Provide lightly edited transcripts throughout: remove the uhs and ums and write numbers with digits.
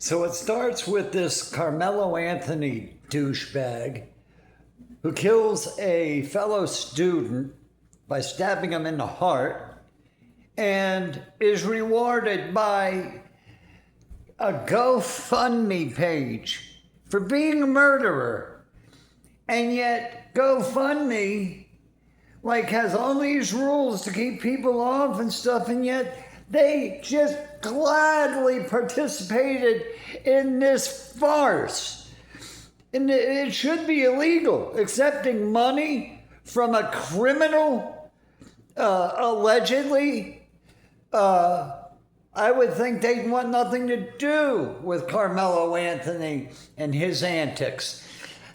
So it starts with this Carmelo Anthony douchebag who kills a fellow student by stabbing him in the heart and is rewarded by a GoFundMe page for being a murderer. And yet GoFundMe has all these rules to keep people off and stuff, and yet they just gladly participated in this farce. And it should be illegal, accepting money from a criminal, allegedly. I would think they'd want nothing to do with Carmelo Anthony and his antics.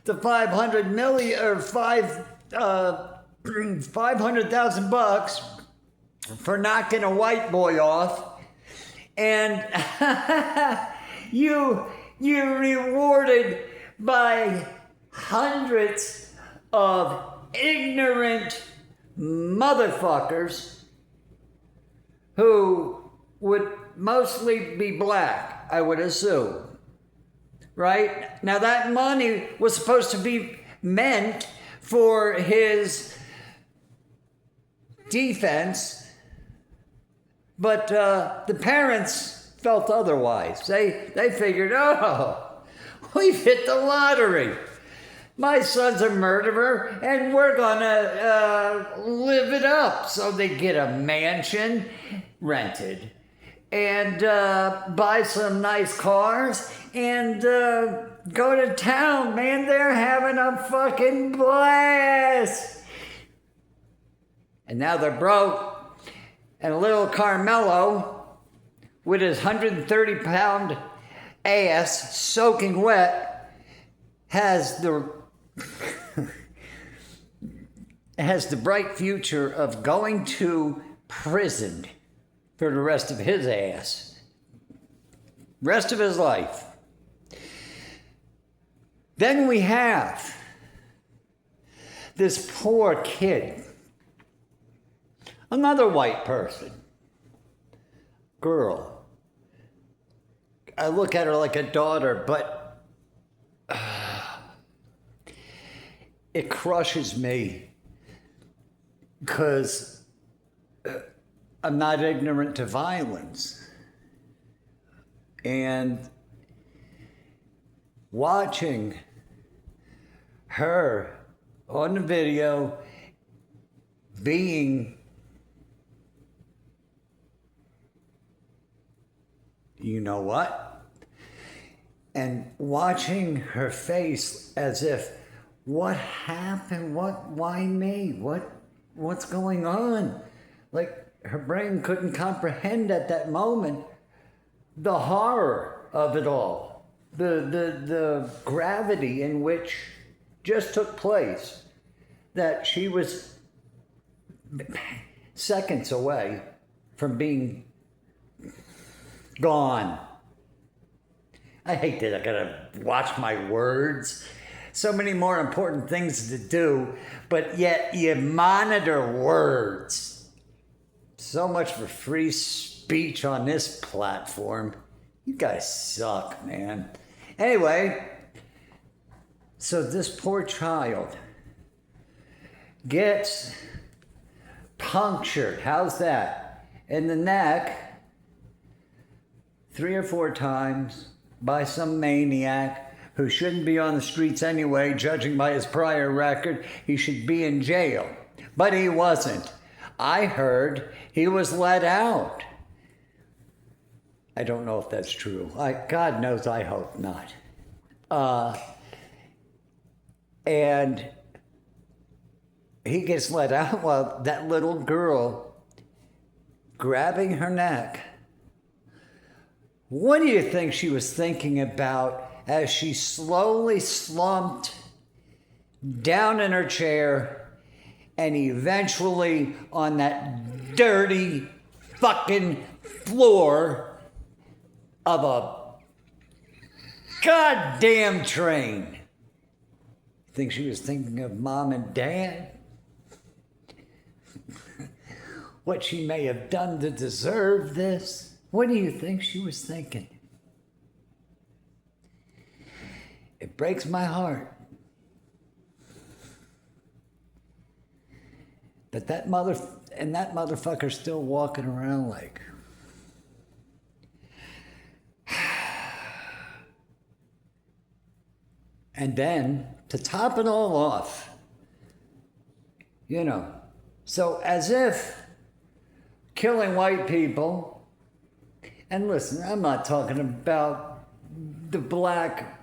The $500,000 for knocking a white boy off, and you're rewarded by hundreds of ignorant motherfuckers who would mostly be black, I would assume. Right? Now that money was supposed to be meant for his defense, but the parents felt otherwise. They figured, oh, we've hit the lottery. My son's a murderer, and we're gonna live it up. So they get a mansion rented and buy some nice cars and go to town. Man, they're having a fucking blast. And now they're broke. And little Carmelo, with his 130-pound ass soaking wet, has the bright future of going to prison for the rest of his ass. Rest of his life. Then we have this poor kid. Another white person. Girl. I look at her like a daughter, but it crushes me because I'm not ignorant to violence. And watching her on the video being, you know what? And watching her face as if, what happened? Why me? What's going on? Like, her brain couldn't comprehend at that moment the horror of it all. The gravity in which just took place. That she was seconds away from being gone. I hate that I gotta watch my words. So many more important things to do, but yet you monitor words. So much for free speech on this platform. You guys suck, man. Anyway, so this poor child gets punctured, how's that, in the neck 3 or 4 times by some maniac who shouldn't be on the streets anyway, judging by his prior record. He should be in jail. But he wasn't. I heard he was let out. I don't know if that's true. God knows I hope not. And he gets let out while that little girl grabbing her neck. What do you think she was thinking about as she slowly slumped down in her chair and eventually on that dirty fucking floor of a goddamn train? Think she was thinking of mom and dad? What she may have done to deserve this? What do you think she was thinking? It breaks my heart that that motherfucker's still walking around like. And then, to top it all off, you know, so as if killing white people, and listen, I'm not talking about the black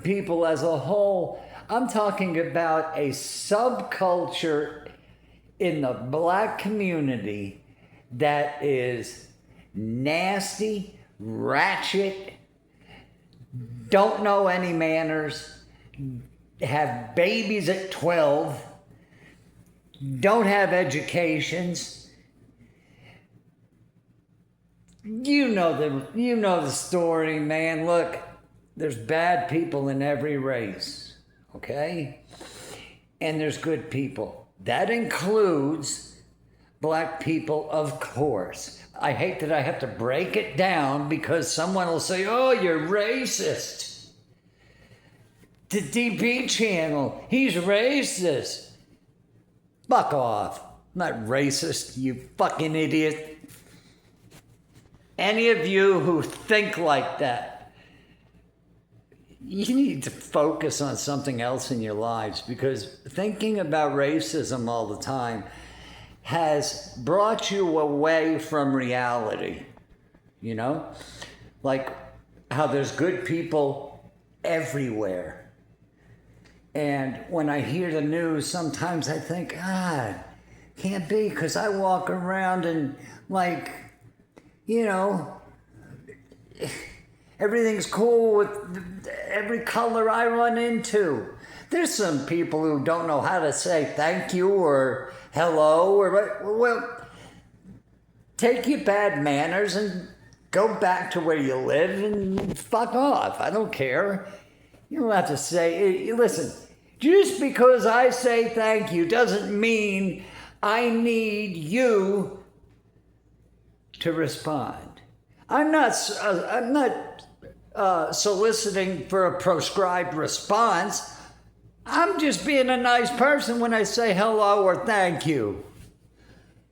people as a whole, I'm talking about a subculture in the black community that is nasty, ratchet, don't know any manners, have babies at 12, don't have educations. You know the story, man. Look, there's bad people in every race, okay? And there's good people. That includes black people, of course. I hate that I have to break it down because someone will say, oh, you're racist. The DP channel, he's racist. Fuck off. I'm not racist, you fucking idiot. Any of you who think like that, you need to focus on something else in your lives, because thinking about racism all the time has brought you away from reality, you know? Like how there's good people everywhere. And when I hear the news, sometimes I think, can't be, because I walk around and like, you know, everything's cool with every color I run into. There's some people who don't know how to say thank you or hello, or, well, take your bad manners and go back to where you live and fuck off. I don't care. You don't have to say, listen, just because I say thank you doesn't mean I need you to respond. I'm not soliciting for a prescribed response. I'm just being a nice person when I say hello or thank you.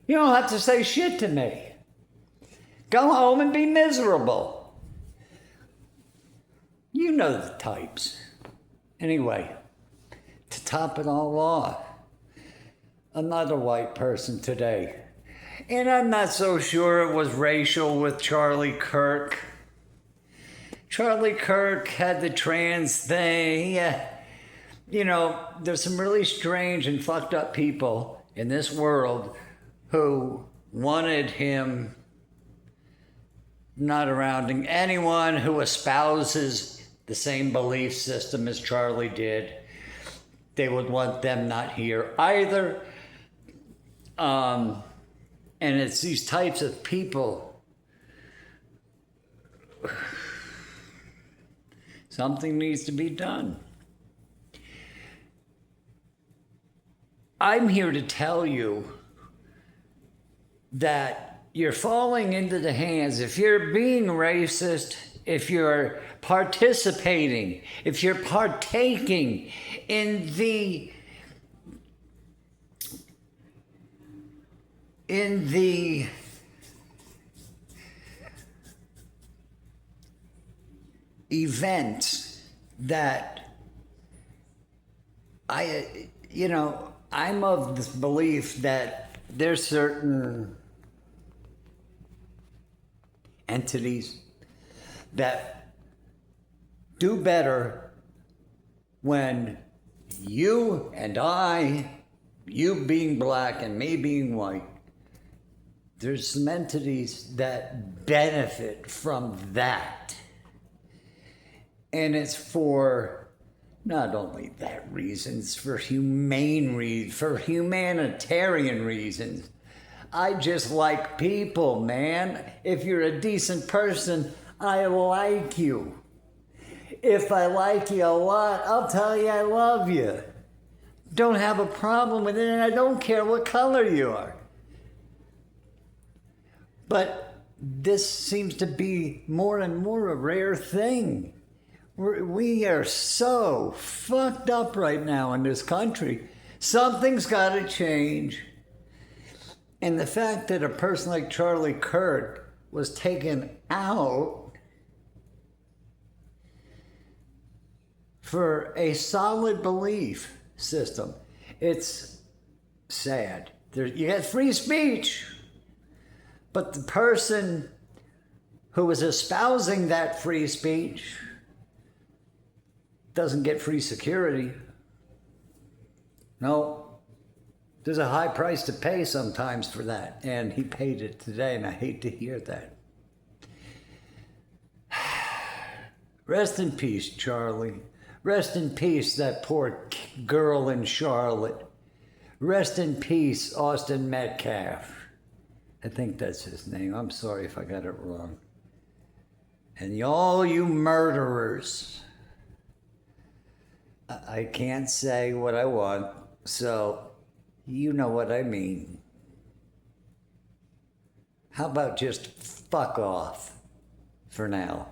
You don't have to say shit to me. Go home and be miserable. You know the types. Anyway, to top it all off, another white person today. And I'm not so sure it was racial with Charlie Kirk. Charlie Kirk had the trans thing. You know, there's some really strange and fucked up people in this world who wanted him not around. Anyone who espouses the same belief system as Charlie did, they would want them not here either. And it's these types of people. Something needs to be done. I'm here to tell you that you're falling into the hands, if you're being racist, if you're participating, if you're partaking in the events that I'm of this belief that there's certain entities that do better when you and I, you being black and me being white, there's some entities that benefit from that. And it's for not only that reason, it's for humanitarian reasons. I just like people, man. If you're a decent person, I like you. If I like you a lot, I'll tell you I love you. Don't have a problem with it, and I don't care what color you are. But this seems to be more and more a rare thing. We are so fucked up right now in this country. Something's got to change. And the fact that a person like Charlie Kirk was taken out for a solid belief system, it's sad. You got free speech, but the person who was espousing that free speech doesn't get free security. No, there's a high price to pay sometimes for that, and he paid it today, and I hate to hear that. Rest in peace, Charlie. Rest in peace, that poor girl in Charlotte. Rest in peace, Austin Metcalf. I think that's his name. I'm sorry if I got it wrong. And all you murderers. I can't say what I want, so you know what I mean. How about just fuck off for now?